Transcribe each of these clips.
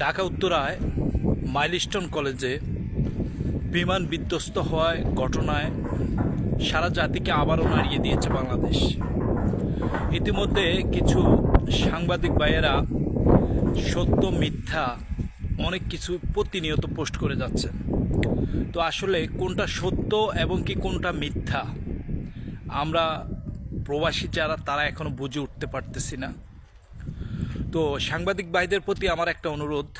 ঢাকা উত্তরায় মাইলস্টোন কলেজে বিমান বিধ্বস্ত হওয়ার ঘটনায় সারা জাতিকে আবারও নাড়িয়ে দিয়েছে বাংলাদেশ। ইতিমধ্যে কিছু সাংবাদিক ভাইয়েরা সত্য মিথ্যা অনেক কিছু প্রতিনিয়ত পোস্ট করে যাচ্ছেন। তো আসলে কোনটা সত্য এবং কি কোনটা মিথ্যা আমরা প্রবাসী যারা তারা এখনো বুঝে উঠতে পারতেছি না। তো সাংবাদিক ভাইদের প্রতি আমার একটা অনুরোধ,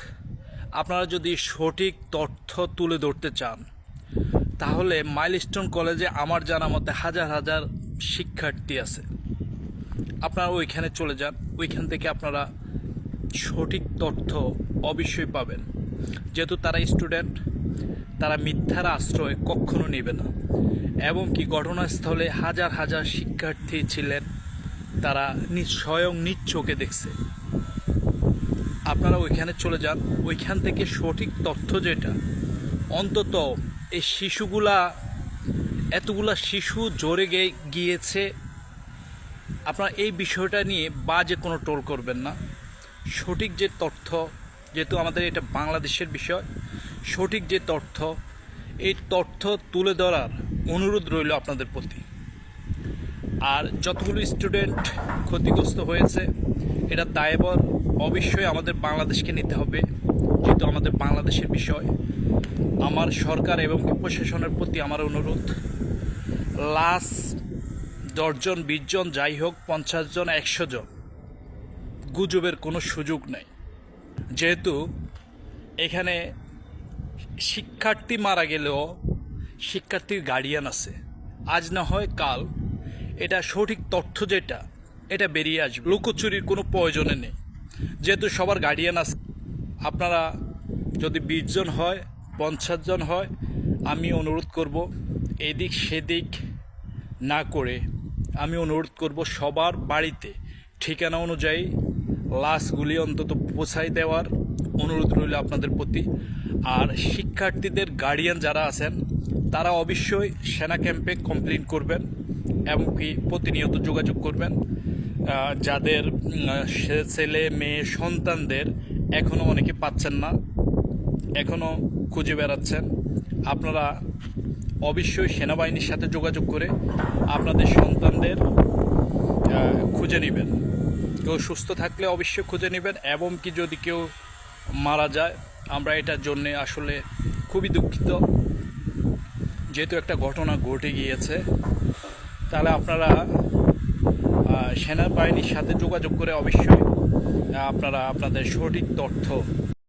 আপনারা যদি সঠিক তথ্য তুলে ধরতে চান তাহলে মাইলস্টোন কলেজে আমার জানা মতে হাজার হাজার শিক্ষার্থী আছে, আপনারা ওইখানে চলে যান। ওইখান থেকে আপনারা সঠিক তথ্য অবশ্যই পাবেন। যেহেতু তারা স্টুডেন্ট, তারা মিথ্যার আশ্রয় কখনো নেবে না। এবং কি ঘটনাস্থলে হাজার হাজার শিক্ষার্থী ছিলেন, তারা স্বয়ং নিজ চোখে দেখছে। আপনারা ওইখানে চলে যান, ওইখান থেকে সঠিক তথ্য যেটা, অন্তত এই এতগুলা শিশু জোরে গিয়েছে, আপনারা এই বিষয়টা নিয়ে বাজে কোনো টোল করবেন না। সঠিক যে তথ্য, যেহেতু আমাদের এটা বাংলাদেশের বিষয়, সঠিক যে তথ্য, এই তথ্য তুলে ধরার অনুরোধ রইল আপনাদের প্রতি। আর যতগুলো স্টুডেন্ট ক্ষতিগ্রস্ত হয়েছে এটা দায়ভার অবশ্যই আমাদের বাংলাদেশকে নিতে হবে, যেহেতু আমাদের বাংলাদেশের বিষয়। আমার সরকার এবং প্রশাসনের প্রতি আমার অনুরোধ, লাস্ট 10 জন 20 জন যাই হোক, 50 জন 100 জন, গুজবের কোনো সুযোগ নেই। যেহেতু এখানে শিক্ষার্থী মারা গেলেও শিক্ষার্থীর গার্ডিয়ান আছে, আজ না হয় কাল এটা সঠিক তথ্য যেটা, এটা বেরিয়ে আসবে। লুকোচুরির কোনো প্রয়োজনে নেই, যেহেতু সবার গার্ডিয়ান আছে। আপনারা যদি 20 জন হয়, 50 জন হয়, আমি অনুরোধ করব এদিক সেদিক না করে আমি অনুরোধ করব সবার বাড়িতে ঠিকানা অনুযায়ী লাশগুলি অন্তত পৌঁছাই দেওয়ার অনুরোধ রইল আপনাদের প্রতি। আর শিক্ষার্থীদের গার্ডিয়ান যারা আছেন তারা অবশ্যই সেনা ক্যাম্পে কমপ্লেন করবেন এবং কি প্রতিনিয়ত যোগাযোগ করবেন। যাদের ছেলে মেয়ে সন্তানদের এখনও অনেকে পাচ্ছেন না, এখনও খুঁজে বেড়াচ্ছেন, আপনারা অবশ্যই সেনাবাহিনীর সাথে যোগাযোগ করে আপনাদের সন্তানদের খুঁজে নেবেন। কেউ সুস্থ থাকলে অবশ্যই খুঁজে নেবেন, এবং কি যদি কেউ মারা যায়, আমরা এটার জন্যে আসলে খুবই দুঃখিত। যেহেতু একটা ঘটনা ঘটে গিয়েছে, তাহলে আপনারা সেনাবাহিনীর সাথে যোগাযোগ করে অবশ্যই আপনারা আপনাদের সঠিক তথ্য